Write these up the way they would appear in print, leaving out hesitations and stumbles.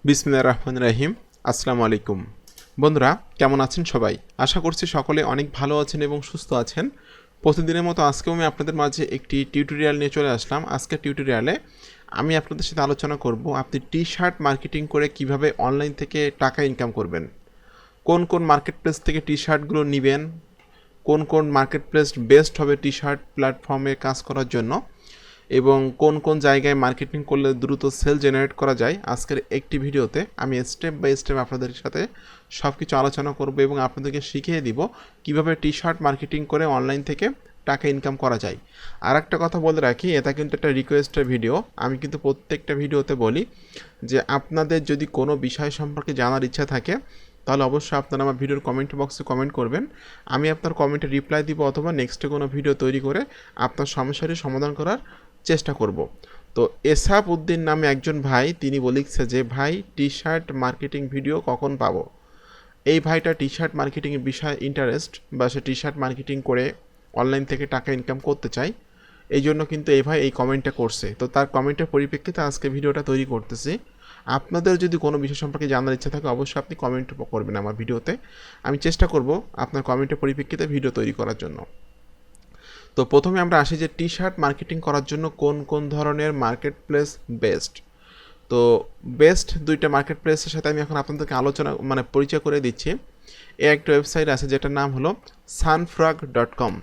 বিসমিল্লাহির রহমানির রহিম। আসসালামু আলাইকুম বন্ধুরা, কেমন আছেন সবাই? আশা করছি সকলে অনেক ভালো আছেন এবং সুস্থ আছেন। প্রতিদিনের মতো আজকেও আমি আপনাদের মাঝে একটি টিউটোরিয়াল নিয়ে চলে আসলাম। আজকের টিউটোরিয়ালে আমি আপনাদের সাথে আলোচনা করব আপনি টি শার্ট মার্কেটিং করে কিভাবে অনলাইন থেকে টাকা ইনকাম করবেন, কোন কোন মার্কেট প্লেস থেকে টি শার্টগুলো নেবেন, কোন কোন মার্কেট প্লেস বেস্ট হবে টি শার্ট প্ল্যাটফর্মে কাজ করার জন্য, এবং কোন কোন জায়গায় মার্কেটিং করলে দ্রুত সেল জেনারেট করা যায়। আজকের একটি ভিডিওতে আমি স্টেপ বাই স্টেপ আপনাদের সাথে সব কিছু আলোচনা করব এবং আপনাদেরকে শিখিয়ে দিব কিভাবে টি শার্ট মার্কেটিং করে অনলাইন থেকে টাকা ইনকাম করা যায়। আর একটা কথা বলে রাখি, এটা কিন্তু একটা রিকোয়েস্টের ভিডিও। আমি কিন্তু প্রত্যেকটা ভিডিওতে বলি যে আপনাদের যদি কোনো বিষয় সম্পর্কে জানার ইচ্ছা থাকে তাহলে অবশ্যই আপনারা আমার ভিডিওর কমেন্ট বক্সে কমেন্ট করবেন। আমি আপনার কমেন্টে রিপ্লাই দিব অথবা নেক্সটে কোনো ভিডিও তৈরি করে আপনার সমস্যাটি সমাধান করার চেষ্টা করব। তো এসাব উদ্দিন নামে একজন ভাই, তিনি বলেছে যে ভাই টি শার্ট মার্কেটিং ভিডিও কখন পাবো। এই ভাইটা টি শার্ট মার্কেটিংয়ের বিষয়ে ইন্টারেস্ট, বা সে টি শার্ট মার্কেটিং করে অনলাইন থেকে টাকা ইনকাম করতে চায়, এই জন্য কিন্তু এই ভাই এই কমেন্টটা করছে। তো তার কমেন্টের পরিপ্রেক্ষিতে আজকে ভিডিওটা তৈরি করতেছি। আপনাদের যদি কোনো বিষয় সম্পর্কে জানার ইচ্ছা থাকে অবশ্যই আপনি কমেন্ট করবেন আমার ভিডিওতে। আমি চেষ্টা করব আপনার কমেন্টের পরিপ্রেক্ষিতে ভিডিও তৈরি করার জন্য। তো প্রথমে আমরা আসি যে টি শার্ট মার্কেটিং করার জন্য কোন কোন ধরনের মার্কেট প্লেস বেস্ট। তো বেস্ট দুইটা মার্কেট প্লেসের সাথে আমি এখন আপনাদেরকে পরিচয় করে দিচ্ছি। একটা ওয়েবসাইট আছে যেটার নাম হলো sunfrog.com,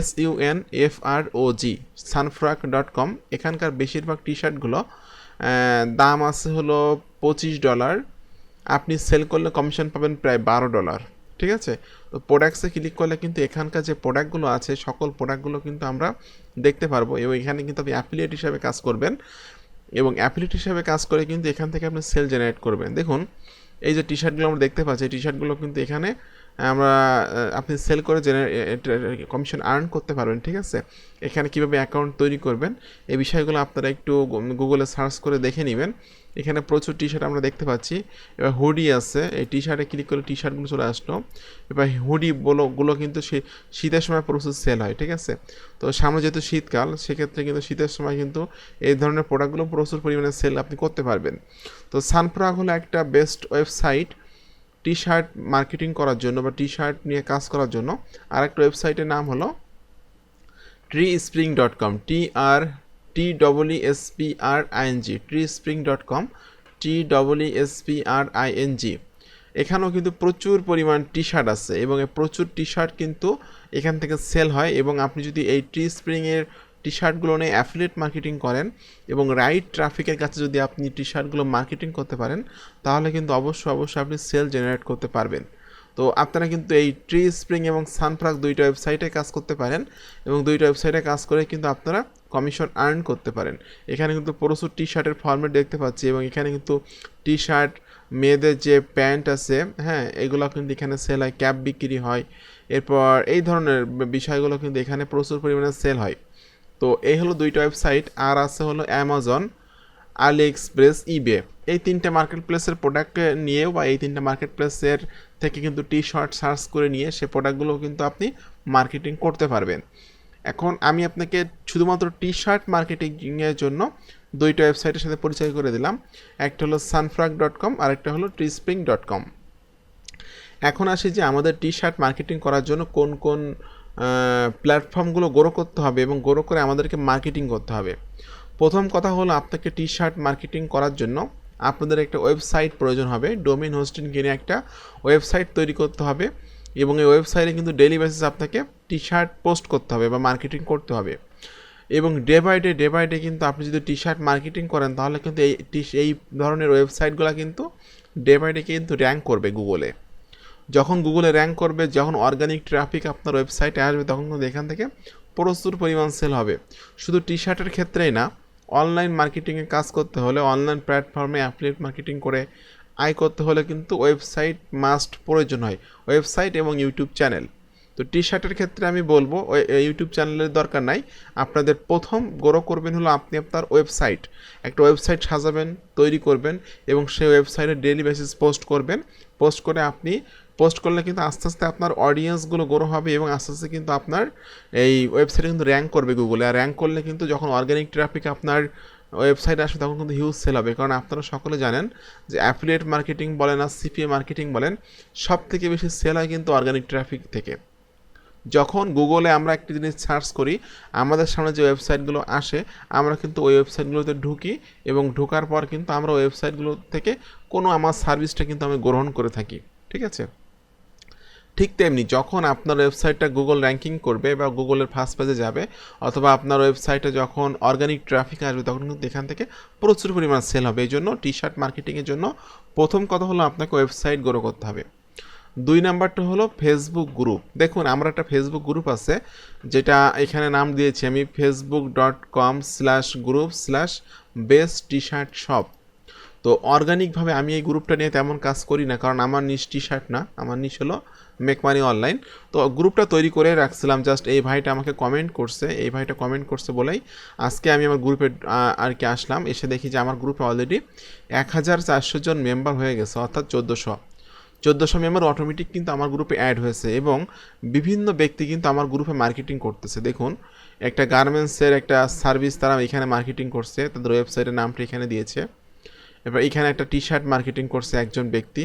SUNFROG, sunfrog.com। এখানকার বেশিরভাগ টি শার্টগুলো দাম আছে হলো $25। আপনি সেল করলে কমিশন পাবেন প্রায় $12। ঠিক আছে? তো প্রোডাক্টসে ক্লিক করলে কিন্তু এখানকার যে প্রোডাক্টগুলো আছে সকল প্রোডাক্টগুলো কিন্তু আমরা দেখতে পারবো, এবং এখানে কিন্তু আপনি অ্যাফিলিয়েট হিসাবে কাজ করবেন, এবং অ্যাফিলিয়েট হিসাবে কাজ করে কিন্তু এখান থেকে আপনি সেল জেনারেট করবেন। দেখুন এই যে টি শার্টগুলো আমরা দেখতে পাচ্ছি, টি শার্টগুলো কিন্তু এখানে আমরা আপনি সেল করে কমিশন আর্ন করতে পারবেন। ঠিক আছে? এখানে কীভাবে অ্যাকাউন্ট তৈরি করবেন এই বিষয়গুলো আপনারা একটু গুগলে সার্চ করে দেখে নেবেন। এখানে প্রচুর টি শার্ট আমরা দেখতে পাচ্ছি। এবার হুডি আছে, এই টি শার্টে ক্লিক করে টি শার্টগুলো চলে আসলো। এবার হুডিগুলো কিন্তু শীতের সময় প্রচুর সেল হয়। ঠিক আছে? তো সামনে যেহেতু শীতকাল, সেক্ষেত্রে কিন্তু শীতের সময় কিন্তু এই ধরনের প্রোডাক্টগুলো প্রচুর পরিমাণে সেল আপনি করতে পারবেন। তো সানফ্রাগ হলো একটা best website T shirt marketing করার জন্য বা টি শার্ট নিয়ে কাজ করার জন্য। আরেকটা ওয়েবসাইটের নাম হলো treespring.com, TREESPRING, treespring.com, TEESPRING। এখানেও কিন্তু প্রচুর পরিমাণ টি শার্ট আছে, এবং এই প্রচুর টি শার্ট কিন্তু এখান থেকে সেল হয়। এবং আপনি যদি এই টি স্প্রিংয়ের টি শার্টগুলো নিয়ে অ্যাফিলিয়েট মার্কেটিং করেন এবং রাইট ট্রাফিকের কাছে যদি আপনি টি শার্টগুলো মার্কেটিং করতে পারেন, তাহলে কিন্তু অবশ্যই আপনি সেল জেনারেট করতে পারবেন। তো আপনারা কিন্তু এই ট্রি স্প্রিং এবং সানফ্রাগ দুইটা ওয়েবসাইটে কাজ করতে পারেন, এবং দুইটা ওয়েবসাইটে কাজ করে কিন্তু আপনারা কমিশন আর্ন করতে পারেন। এখানে কিন্তু প্রচুর টি শার্টের ফরম্যাট দেখতে পাচ্ছি, এবং এখানে কিন্তু টি শার্ট, মেয়েদের যে প্যান্ট আছে, হ্যাঁ, এগুলো কিন্তু এখানে সেল হয়, ক্যাপ বিক্রি হয়। এরপর এই ধরনের বিষয়গুলো কিন্তু এখানে প্রচুর পরিমাণে সেল হয়। তো এই হলো দুইটা ওয়েবসাইট। আর আছে হলো অ্যামাজন, আলি এক্সপ্রেস, ইবে। এই তিনটে মার্কেট প্লেসের প্রোডাক্ট নিয়েও বা এই তিনটে মার্কেট প্লেসের থেকে কিন্তু টি শার্ট সার্চ করে নিয়ে সে প্রোডাক্টগুলো কিন্তু আপনি মার্কেটিং করতে পারবেন। এখন আমি আপনাকে শুধুমাত্র টি শার্ট মার্কেটিংয়ের জন্য দুইটা ওয়েবসাইটের সাথে পরিচয় করে দিলাম। একটা হলো sunfrog.com আর একটা হলো treespring.com। এখন আসি যে আমাদের টি শার্ট মার্কেটিং করার জন্য কোন কোন প্ল্যাটফর্মগুলো গ্রো করতে হবে এবং গ্রো করে আমাদেরকে মার্কেটিং করতে হবে। প্রথম কথা হলো, আপনাকে টি শার্ট মার্কেটিং করার জন্য আপনাদের একটা ওয়েবসাইট প্রয়োজন হবে। ডোমেইন হোস্টিং কিনে একটা ওয়েবসাইট তৈরি করতে হবে, এবং এই ওয়েবসাইটে কিন্তু ডেইলি বেসিস আপনাকে টি শার্ট পোস্ট করতে হবে বা মার্কেটিং করতে হবে। এবং ডে বাই ডে কিন্তু আপনি যদি টি শার্ট মার্কেটিং করেন তাহলে কিন্তু এই ধরনের ওয়েবসাইটগুলো কিন্তু ডে বাই ডে কিন্তু র্যাঙ্ক করবে গুগলে। যখন গুগলে র্যাঙ্ক করবে, যখন অর্গানিক ট্রাফিক আপনার ওয়েবসাইটে আসবে, তখন কিন্তু এখান থেকে প্রচুর পরিমাণ সেল হবে। শুধু টি শার্টের ক্ষেত্রেই না, অনলাইন মার্কেটিংয়ে কাজ করতে হলে, অনলাইন প্ল্যাটফর্মে অ্যাফিলিয়েট মার্কেটিং করে আয় করতে হলে কিন্তু ওয়েবসাইট মাস্ট প্রয়োজন হয়, ওয়েবসাইট এবং ইউটিউব চ্যানেল। তো টি শার্টের ক্ষেত্রে আমি বলবো ইউটিউব চ্যানেলের দরকার নাই। আপনাদের প্রথম গ্রো করবেন হলো আপনি আপনার ওয়েবসাইট, একটা ওয়েবসাইট সাজাবেন, তৈরি করবেন, এবং সেই ওয়েবসাইটে ডেইলি বেসিস পোস্ট করবেন। পোস্ট করলে কিন্তু আস্তে আস্তে আপনার অডিয়েন্সগুলো গ্রো হবে, এবং আস্তে আস্তে কিন্তু আপনার এই ওয়েবসাইটে কিন্তু র্যাঙ্ক করবে গুগলে। আর র্যাঙ্ক করলে কিন্তু যখন অর্গানিক ট্রাফিক আপনার ওয়েবসাইটে আসবে তখন কিন্তু হিউজ সেল হবে, কারণ আপনারা সকলে জানেন যে অ্যাফিলিয়েট মার্কেটিং বলেন আর সিপিএ মার্কেটিং বলেন, সব থেকে বেশি সেল হয় কিন্তু অর্গানিক ট্রাফিক থেকে। যখন গুগলে আমরা একটি জিনিস সার্চ করি, আমাদের সামনে যে ওয়েবসাইটগুলো আসে, আমরা কিন্তু ওই ওয়েবসাইটগুলোতে ঢুকি এবং ঢোকার পর কিন্তু আমরা ওয়েবসাইটগুলো থেকে কোনো আমার সার্ভিসটা কিন্তু আমি গ্রহণ করে থাকি, ঠিক আছে। ঠিক তেমনি যখন আপনার ওয়েবসাইটটা গুগল র্যাঙ্কিং করবে বা গুগলের ফার্স্ট পেজে যাবে, অথবা আপনার ওয়েবসাইটে যখন অর্গানিক ট্রাফিক আসবে, তখন কিন্তু এখান থেকে প্রচুর পরিমাণ সেল হবে। এই জন্য টি শার্ট মার্কেটিংয়ের জন্য প্রথম কথা হলো আপনাকে ওয়েবসাইট গ্রো করতে হবে। 2 নাম্বারটা হলো ফেসবুক গ্রুপ। দেখুন আমার একটা ফেসবুক গ্রুপ আছে, যেটা এখানে নাম দিয়েছি আমি facebook.com/group/best t-shirt shop। তো অর্গানিকভাবে আমি এই গ্রুপটা নিয়ে তেমন কাজ করি না, কারণ আমার নিশ টি শার্ট না, আমার নিশ হলো মেক মানি অনলাইন। তো গ্রুপটা তৈরি করে রাখছিলাম, জাস্ট এই ভাইটা আমাকে কমেন্ট করছে, এই ভাইটা কমেন্ট করছে বলেই আজকে আমি আমার গ্রুপে আর কি আসলাম। এসে দেখি যে আমার গ্রুপে অলরেডি 1400 জন মেম্বার হয়ে গেছে, অর্থাৎ 1400 মেম্বার অটোমেটিক কিন্তু আমার গ্রুপে অ্যাড হয়েছে, এবং বিভিন্ন ব্যক্তি কিন্তু আমার গ্রুপে মার্কেটিং করতেছে। দেখুন একটা গার্মেন্টসের একটা সার্ভিস তারা এখানে মার্কেটিং করছে, তাদের ওয়েবসাইটের নামটা এখানে দিয়েছে। এবার এখানে একটা টি শার্ট মার্কেটিং করছে একজন ব্যক্তি।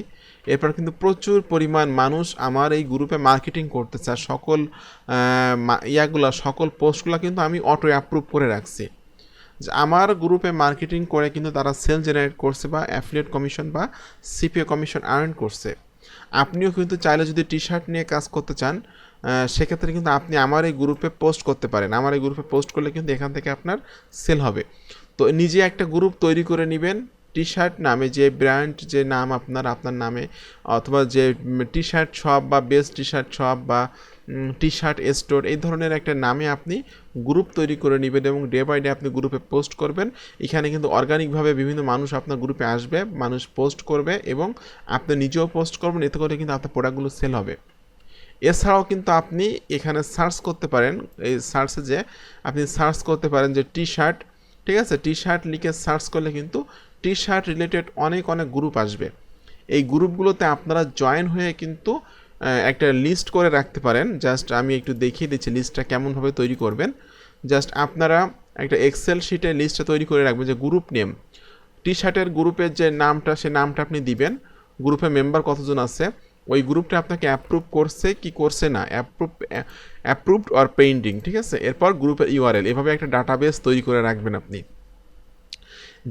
এরপর কিন্তু প্রচুর পরিমাণ মানুষ আমার এই গ্রুপে মার্কেটিং করতেছে, আর সকল সকল পোস্টগুলো কিন্তু আমি অটো অ্যাপ্রুভ করে রাখছি। আমার গ্রুপে মার্কেটিং করে কিন্তু তারা সেল জেনারেট করছে বা অ্যাফিলিয়েট কমিশন বা সিপিএ কমিশন আর্ন করছে। আপনিও কিন্তু চাইলে যদি টি শার্ট নিয়ে কাজ করতে চান, সেক্ষেত্রে কিন্তু আপনি আমার এই গ্রুপে পোস্ট করতে পারেন। আমার এই গ্রুপে পোস্ট করলে কিন্তু এখান থেকে আপনার সেল হবে। তো নিজে একটা গ্রুপ তৈরি করে নেবেন, টি শার্ট নামে, যে ব্র্যান্ড যে নাম আপনার নামে, অথবা যে টি শার্ট শপ বা বেস্ট টি শার্ট শপ বা টি শার্ট স্টোর, এই ধরনের একটা নামে আপনি গ্রুপ তৈরি করে নেবেন এবং ডে বাই ডে আপনি গ্রুপে পোস্ট করবেন। এখানে কিন্তু অর্গানিকভাবে বিভিন্ন মানুষ আপনার গ্রুপে আসবে, মানুষ পোস্ট করবে এবং আপনি নিজেও পোস্ট করবেন, এতে করে কিন্তু আপনার প্রোডাক্টগুলো সেল হবে। এছাড়াও কিন্তু আপনি এখানে সার্চ করতে পারেন, এই সার্চে যে আপনি সার্চ করতে পারেন যে টি শার্ট, ঠিক আছে, টি শার্ট লিখে সার্চ করলে কিন্তু টি শার্ট রিলেটেড অনেক গ্রুপ আসবে। এই গ্রুপগুলোতে আপনারা জয়েন হয়ে কিন্তু একটা লিস্ট করে রাখতে পারেন। জাস্ট আমি একটু দেখিয়ে দিচ্ছি লিস্টটা কেমনভাবে তৈরি করবেন। জাস্ট আপনারা একটা এক্সেল শিটে লিস্টটা তৈরি করে রাখবেন, যে গ্রুপ নেম, টি শার্টের গ্রুপের যে নামটা, সে নামটা আপনি দিবেন, গ্রুপে মেম্বার কতজন আছে, ওই গ্রুপটা আপনাকে অ্যাপ্রুভ করছে কি করছে না, অ্যাপ্রুভড অর পেন্ডিং, ঠিক আছে। এরপর গ্রুপের ইউআরএল, এভাবে একটা ডাটাবেস তৈরি করে রাখবেন আপনি।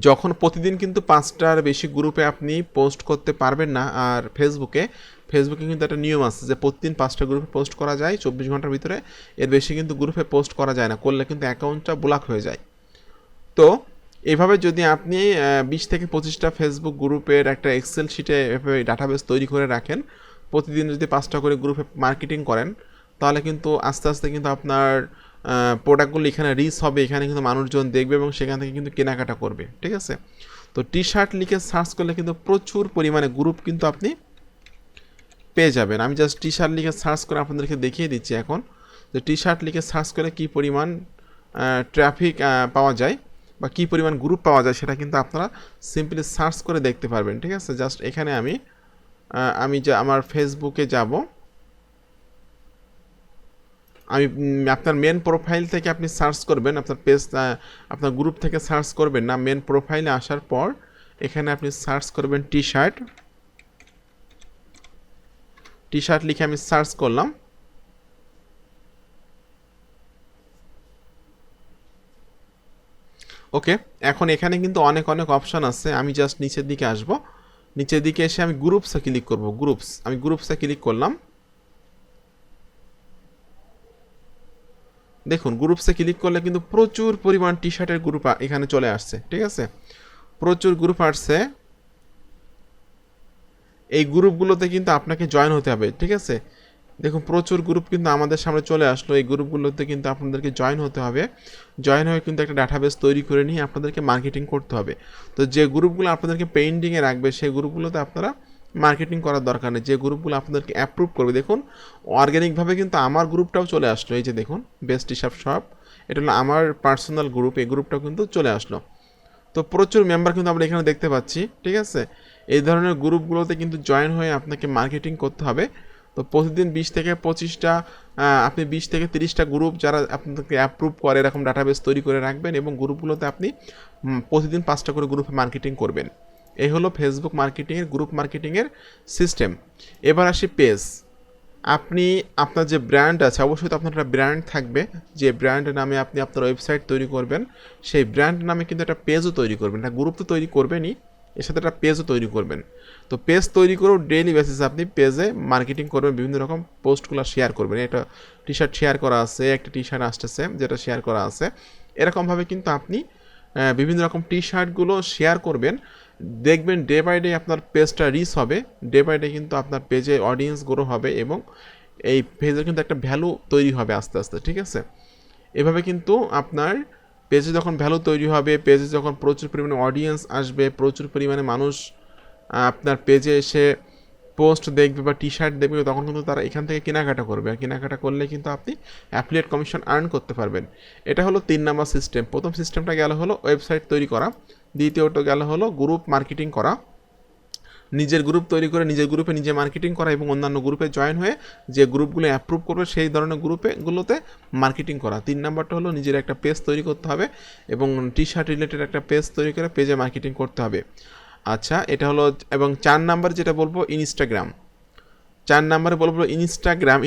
যখন প্রতিদিন কিন্তু 5টার বেশি গ্রুপে আপনি পোস্ট করতে পারবেন না। আর ফেসবুকে কিন্তু একটা নিয়ম আছে যে প্রতিদিন 5টা গ্রুপে পোস্ট করা যায় 24 ঘন্টার ভিতরে, এর বেশি কিন্তু গ্রুপে পোস্ট করা যায় না, করলে কিন্তু অ্যাকাউন্টটা ব্লক হয়ে যায়। তো এভাবে যদি আপনি 20 থেকে 25টা ফেসবুক গ্রুপের একটা এক্সেল শিটে এভাবে ডাটাবেস তৈরি করে রাখেন, প্রতিদিন যদি 5টা করে গ্রুপে মার্কেটিং করেন, তাহলে কিন্তু আস্তে আস্তে কিন্তু আপনার প্রোডাক্টগুলো এখানে রিচ হবে, এখানে কিন্তু মানুষজন দেখবে এবং সেখান থেকে কিন্তু কেনাকাটা করবে, ঠিক আছে। তো টি শার্ট লিখে সার্চ করলে কিন্তু প্রচুর পরিমাণে গ্রুপ কিন্তু আপনি পেয়ে যাবেন। আমি জাস্ট টি শার্ট লিখে সার্চ করে আপনাদেরকে দেখিয়ে দিচ্ছি এখন, যে টি শার্ট লিখে সার্চ করে কী পরিমাণ ট্রাফিক পাওয়া যায় বা কী পরিমাণ গ্রুপ পাওয়া যায়, সেটা কিন্তু আপনারা সিম্পলি সার্চ করে দেখতে পারবেন, ঠিক আছে। জাস্ট এখানে আমি আমার ফেসবুকে যাব, আমি আপনার মেন প্রোফাইল থেকে আপনি সার্চ করবেন, আপনার পেজ, আপনার গ্রুপ থেকে সার্চ করবেন না, মেন প্রোফাইলে আসার পর এখানে আপনি সার্চ করবেন টি শার্ট লিখে আমি সার্চ করলাম। ওকে, এখন এখানে কিন্তু অনেক অপশান আছে। আমি জাস্ট নিচের দিকে আসব, নিচের দিকে এসে আমি গ্রুপসে ক্লিক করব। আমি গ্রুপসে ক্লিক করলাম। দেখুন গ্রুপসে ক্লিক করলে কিন্তু প্রচুর পরিমাণ টি শার্টের গ্রুপ এখানে চলে আসছে, ঠিক আছে, প্রচুর গ্রুপ আসছে। এই গ্রুপগুলোতে কিন্তু আপনাকে জয়েন হতে হবে, ঠিক আছে। দেখুন প্রচুর গ্রুপ কিন্তু আমাদের সামনে চলে আসলো, এই গ্রুপগুলোতে কিন্তু আপনাদেরকে জয়েন হতে হবে। জয়েন হয়ে কিন্তু একটা ডাটাবেস তৈরি করে নিয়ে আপনাদেরকে মার্কেটিং করতে হবে। তো যে গ্রুপগুলো আপনাদেরকে পেন্ডিংয়ে রাখবে, সেই গ্রুপগুলোতে আপনারা মার্কেটিং করার দরকার নেই। যে গ্রুপগুলো আপনাদেরকে অ্যাপ্রুভ করবে, দেখুন অর্গ্যানিকভাবে কিন্তু আমার গ্রুপটাও চলে আসলো, এই যে দেখুন বেস্ট টি-শার্ট শপ, এটা হলো আমার পার্সোনাল গ্রুপ, এই গ্রুপটাও কিন্তু চলে আসলো। তো প্রচুর মেম্বার কিন্তু আমরা এখানে দেখতে পাচ্ছি, ঠিক আছে। এই ধরনের গ্রুপগুলোতে কিন্তু জয়েন হয়ে আপনাকে মার্কেটিং করতে হবে। তো প্রতিদিন 20 থেকে 25টা আপনি 20 থেকে 30টা গ্রুপ যারা আপনাদেরকে অ্যাপ্রুভ করে এরকম ডাটাবেস তৈরি করে রাখবেন এবং গ্রুপগুলোতে আপনি প্রতিদিন 5টা করে গ্রুপে মার্কেটিং করবেন। এই হলো ফেসবুক মার্কেটিংয়ের গ্রুপ মার্কেটিংয়ের সিস্টেম। এবার আসি পেজ। আপনি আপনার যে ব্র্যান্ড আছে অবশ্যই তো আপনার একটা ব্র্যান্ড থাকবে, যে ব্র্যান্ডের নামে আপনি আপনার ওয়েবসাইট তৈরি করবেন সেই ব্র্যান্ড নামে কিন্তু একটা পেজও তৈরি করবেন। একটা গ্রুপ তো তৈরি করবেনই, এর সাথে একটা পেজও তৈরি করবেন। তো পেজ তৈরি করেও ডেইলি বেসিসে আপনি পেজে মার্কেটিং করবেন, বিভিন্ন রকম পোস্টগুলো শেয়ার করবেন। এটা টি শার্ট শেয়ার করা আছে, একটা টি শার্ট আসতেছে যেটা শেয়ার করা আছে, এরকমভাবে কিন্তু আপনি বিভিন্ন রকম টি শার্টগুলো শেয়ার করবেন। দেখবেন ডে বাই ডে আপনার পেজটা রিচ হবে, ডে বাই ডে কিন্তু আপনার পেজে অডিয়েন্স গ্রো হবে এবং এই পেজের কিন্তু একটা ভ্যালু তৈরি হবে আস্তে আস্তে, ঠিক আছে। এভাবে কিন্তু আপনার পেজে যখন ভ্যালু তৈরি হবে, পেজে যখন প্রচুর পরিমাণে অডিয়েন্স আসবে, প্রচুর পরিমাণে মানুষ আপনার পেজে এসে পোস্ট দেখবে বা টি শার্ট দেখবে, তখন কিন্তু তারা এখান থেকে কেনাকাটা করবে। আর কেনাকাটা করলে কিন্তু আপনি অ্যাফিলিয়েট কমিশন আর্ন করতে পারবেন। এটা হলো 3 নাম্বার সিস্টেম। প্রথম সিস্টেমটা গেল হলো ওয়েবসাইট তৈরি করা, দ্বিতীয়টা গেল হলো গ্রুপ মার্কেটিং করা, নিজের গ্রুপ তৈরি করে নিজের গ্রুপে নিজে মার্কেটিং করা এবং অন্যান্য গ্রুপে জয়েন হয়ে যে গ্রুপগুলো অ্যাপ্রুভ করবে সেই ধরনের গ্রুপেগুলোতে মার্কেটিং করা। 3 নাম্বারটা হলো নিজের একটা পেজ তৈরি করতে হবে এবং টি শার্ট রিলেটেড একটা পেজ তৈরি করে পেজে মার্কেটিং করতে হবে। আচ্ছা, এটা হলো। এবং 4 নাম্বার যেটা বলবো ইনস্টাগ্রাম। 4 নাম্বারে বলবো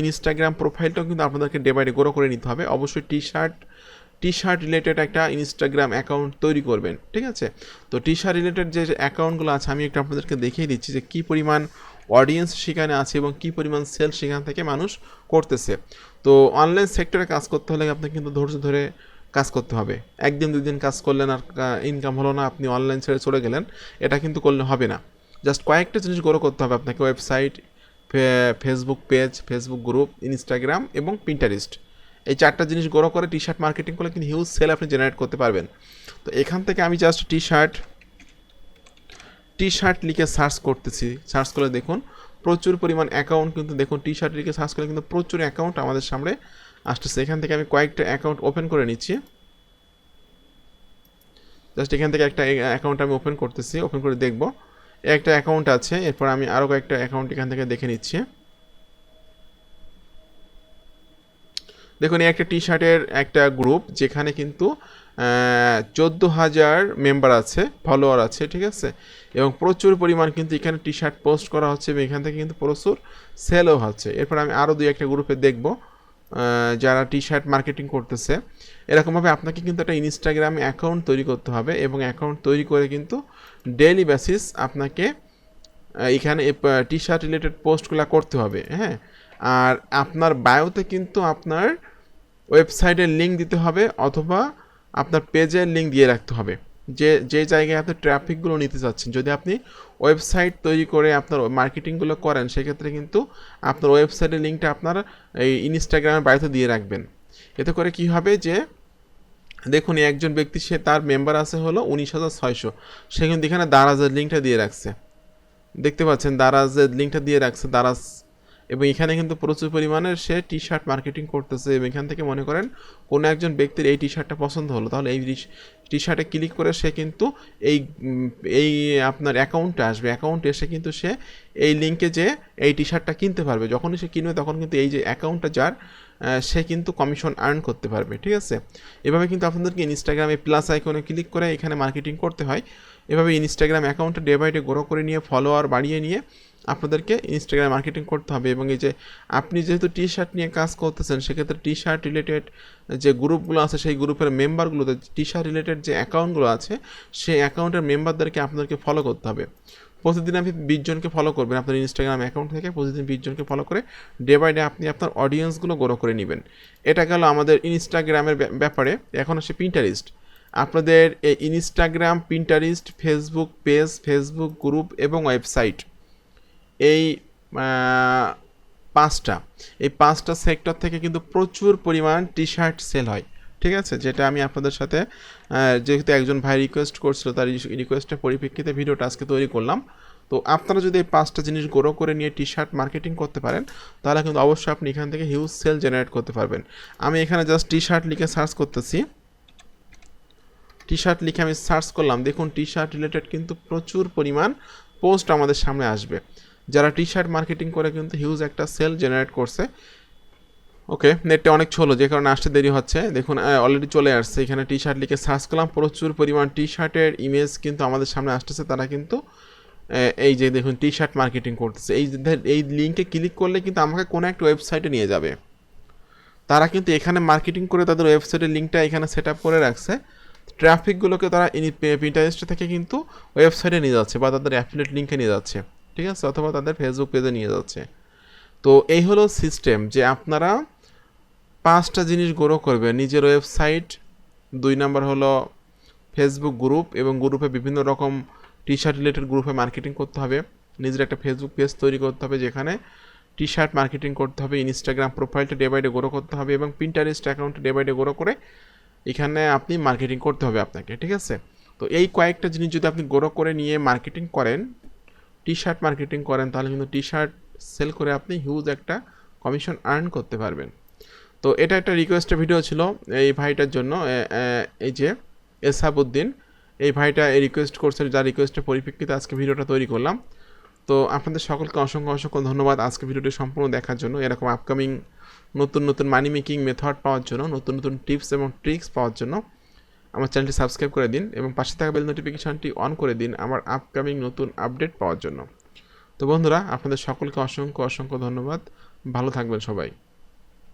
ইনস্টাগ্রাম প্রোফাইলটাও কিন্তু আপনাদেরকে ডে বাই ডে গ্রো করে নিতে হবে। অবশ্যই টি শার্ট রিলেটেড একটা ইনস্টাগ্রাম অ্যাকাউন্ট তৈরি করবেন, ঠিক আছে। তো টি শার্ট রিলেটেড যে অ্যাকাউন্টগুলো আছে আমি একটু আপনাদেরকে দেখিয়ে দিচ্ছি যে কী পরিমাণ অডিয়েন্স সেখানে আছে এবং কী পরিমাণ সেল সেখান থেকে মানুষ করতেছে। তো অনলাইন সেক্টরে কাজ করতে হলে আপনাকে কিন্তু ধৈর্য ধরে কাজ করতে হবে। একদিন 2 দিন কাজ করলেন আর ইনকাম হলো না, আপনি অনলাইন ছেড়ে চলে গেলেন, এটা কিন্তু করলে হবে না। জাস্ট কয়েকটা জিনিস গ্রো করতে হবে আপনাকে, website, Facebook page, Facebook group, Instagram এবং পিন্টারেস্ট। এই 4টা জিনিস গ্রো করে টি শার্ট মার্কেটিং করলে কিন্তু হিউজ সেল আপনি জেনারেট করতে পারবেন। তো এখান থেকে আমি জাস্ট টি শার্ট লিখে সার্চ করতেছি। সার্চ করে দেখুন প্রচুর পরিমাণ অ্যাকাউন্ট কিন্তু, দেখুন টি শার্ট লিখে সার্চ করলে কিন্তু প্রচুর অ্যাকাউন্ট আমাদের সামনে আসতেছে। এখান থেকে আমি কয়েকটা অ্যাকাউন্ট ওপেন করে নিচ্ছি। জাস্ট এখান থেকে একটা অ্যাকাউন্ট আমি ওপেন করতেছি, ওপেন করে দেখব একটা অ্যাকাউন্ট আছে। এরপর আমি আরও কয়েকটা অ্যাকাউন্ট এখান থেকে দেখে নিচ্ছি। দেখুন এই একটা টি শার্টের একটা গ্রুপ যেখানে কিন্তু 14,000 মেম্বার আছে, ফলোয়ার আছে, ঠিক আছে। এবং প্রচুর পরিমাণ কিন্তু এখানে টি শার্ট পোস্ট করা হচ্ছে এবং এখান থেকে কিন্তু প্রচুর সেলও হচ্ছে। এরপর আমি আরও 2-1টা গ্রুপে দেখব যারা টি শার্ট মার্কেটিং করতেছে। এরকমভাবে আপনাকে কিন্তু একটা ইনস্টাগ্রামে অ্যাকাউন্ট তৈরি করতে হবে এবং অ্যাকাউন্ট তৈরি করে কিন্তু ডেইলি বেসিস আপনাকে এখানে টি শার্ট রিলেটেড পোস্টগুলো করতে হবে, হ্যাঁ। আর আপনার বায়োতে কিন্তু আপনার ওয়েবসাইটের লিঙ্ক দিতে হবে অথবা আপনার পেজের লিঙ্ক দিয়ে রাখতে হবে, যে জায়গায় আপনি ট্রাফিকগুলো নিতে চাচ্ছেন। যদি আপনি ওয়েবসাইট তৈরি করে আপনার মার্কেটিংগুলো করেন সেক্ষেত্রে কিন্তু আপনার ওয়েবসাইটের লিঙ্কটা আপনার এই ইনস্টাগ্রামের বায়োতে দিয়ে রাখবেন। এতে করে কি হবে যে দেখুন একজন ব্যক্তি সে তার মেম্বার আছে হলো 19,600, সে কিন্তু এখানে দারাজের লিঙ্কটা দিয়ে রাখছে, দেখতে পাচ্ছেন দারাজের লিঙ্কটা দিয়ে রাখছে দারাজ। এবং এখানে কিন্তু প্রচুর পরিমাণে সে টি শার্ট মার্কেটিং করতেছে এবং এখান থেকে মনে করেন কোনো একজন ব্যক্তির এই টি শার্টটা পছন্দ হলো, তাহলে এই টি শার্টে ক্লিক করে সে কিন্তু এই আপনার অ্যাকাউন্টে আসবে, অ্যাকাউন্টে এসে কিন্তু সে এই লিঙ্কে যে এই টি শার্টটা কিনতে পারবে। যখনই সে কিনবে তখন কিন্তু এই যে অ্যাকাউন্টটা যার সে কিন্তু কমিশন আর্ন করতে পারবে, ঠিক আছে। এভাবে কিন্তু আপনাদেরকে ইনস্টাগ্রামে প্লাস আইকনে ক্লিক করে এখানে মার্কেটিং করতে হয়। এভাবে ইনস্টাগ্রাম অ্যাকাউন্টটা ডে বাই ডে গ্রো করে নিয়ে ফলোয়ার বাড়িয়ে নিয়ে আপনাদেরকে ইনস্টাগ্রাম মার্কেটিং করতে হবে। এবং এই যে আপনি যেহেতু টি শার্ট নিয়ে কাজ করতেছেন সেক্ষেত্রে টি শার্ট রিলেটেড যে গ্রুপগুলো আছে সেই গ্রুপের মেম্বারগুলোতে টি শার্ট রিলেটেড যে অ্যাকাউন্টগুলো আছে সেই অ্যাকাউন্টের মেম্বারদেরকে আপনাদেরকে ফলো করতে হবে। প্রতিদিন আপনি 20 জনকে ফলো করবেন আপনার ইনস্টাগ্রাম অ্যাকাউন্ট থেকে, প্রতিদিন 20 জনকে ফলো করে ডে বাই ডে আপনি আপনার অডিয়েন্সগুলো গ্রো করে নেবেন। এটা গেল আমাদের ইনস্টাগ্রামের ব্যাপারে। এখন আসে পিন্টারেস্ট। আপনাদের এই Instagram, Pinterest, Facebook page, Facebook group এবং ওয়েবসাইট, এই 5টা সেক্টর থেকে কিন্তু প্রচুর পরিমাণ টি শার্ট সেল হয়, ঠিক আছে। যেটা আমি আপনাদের সাথে যেহেতু একজন ভাই রিকোয়েস্ট করছিল তার রিকোয়েস্টের পরিপ্রেক্ষিতে ভিডিওটা আজকে তৈরি করলাম। তো আপনারা যদি এই 5টা জিনিস গ্রো করে নিয়ে টি শার্ট মার্কেটিং করতে পারেন তাহলে কিন্তু অবশ্যই আপনি এখান থেকে হিউজ সেল জেনারেট করতে পারবেন। আমি এখানে জাস্ট টি শার্ট লিখে সার্চ করতেছি, টি শার্ট লিখে আমি সার্চ করলাম। দেখুন টি শার্ট রিলেটেড কিন্তু প্রচুর পরিমাণ পোস্ট আমাদের সামনে আসবে। যারা টি শার্ট মার্কেটিং করে কিন্তু হিউজ একটা সেল জেনারেট করছে। ওকে, নেটটা অনেক ছোলো যে কারণে আসতে দেরি হচ্ছে। দেখুন অলরেডি চলে আসছে, এখানে টি শার্ট লিখে সার্চ করলাম, প্রচুর পরিমাণ টি শার্টের ইমেজ কিন্তু আমাদের সামনে আসতেছে। তারা কিন্তু এই যে দেখুন টি শার্ট মার্কেটিং করতেছে। এই লিঙ্কে ক্লিক করলে কিন্তু আমাকে কোনো একটা ওয়েবসাইটে নিয়ে যাবে। তারা কিন্তু এখানে মার্কেটিং করে তাদের ওয়েবসাইটের লিঙ্কটা এখানে সেট আপ করে রাখছে। ট্রাফিকগুলোকে তারা পিন্টারেস্ট থেকে কিন্তু ওয়েবসাইটে নিয়ে যাচ্ছে বা তাদের অ্যাফিলিয়েট লিঙ্কে নিয়ে যাচ্ছে, ঠিক আছে, অথবা তাদের ফেসবুক পেজে নিয়ে যাচ্ছে। তো এই হলো সিস্টেম যে আপনারা 5টা জিনিস গ্রো করবে: নিজের ওয়েবসাইট, 2 নাম্বার হলো ফেসবুক গ্রুপ, এবং গ্রুপে বিভিন্ন রকম টি শার্ট রিলেটেড গ্রুপে মার্কেটিং করতে হবে। নিজের একটা ফেসবুক পেজ তৈরি করতে হবে যেখানে টি শার্ট মার্কেটিং করতে হবে। ইনস্টাগ্রাম প্রোফাইলটা ডে বাই ডে গ্রো করতে হবে এবং পিন্টারেস্ট অ্যাকাউন্টে ডে বাই ডে গ্রো করে এখানে আপনি মার্কেটিং করতে হবে আপনাকে, ঠিক আছে। তো এই কয়েকটা জিনিস যদি আপনি গ্রো করে নিয়ে মার্কেটিং করেন, টি শার্ট মার্কেটিং করেন, তাহলে কিন্তু টি শার্ট সেল করে আপনি হিউজ একটা কমিশন আর্ন করতে পারবেন। তো এটা একটা রিকোয়েস্টের ভিডিও ছিল এই ভাইটার জন্য, এই যে এসাবউদ্দিন, এই ভাইটা এই রিকোয়েস্ট করছে, যার রিকোয়েস্টের পরিপ্রেক্ষিতে আজকে ভিডিওটা তৈরি করলাম। তো আপনাদের সকলকে অসংখ্য অসংখ্য ধন্যবাদ আজকে ভিডিওটি সম্পূর্ণ দেখার জন্য। এরকম আপকামিং নতুন নতুন মানি মেকিং মেথড পাওয়ার জন্য, নতুন নতুন টিপস এবং ট্রিক্স পাওয়ার জন্য আমার চ্যানেলটি সাবস্ক্রাইব করে দিন এবং পাশে থাকা বেল নোটিফিকেশনটি অন করে দিন আমার আপকামিং নতুন আপডেট পাওয়ার জন্য। তো বন্ধুরা, আপনাদের সকলকে অসংখ্য অসংখ্য ধন্যবাদ। ভালো থাকবেন সবাই।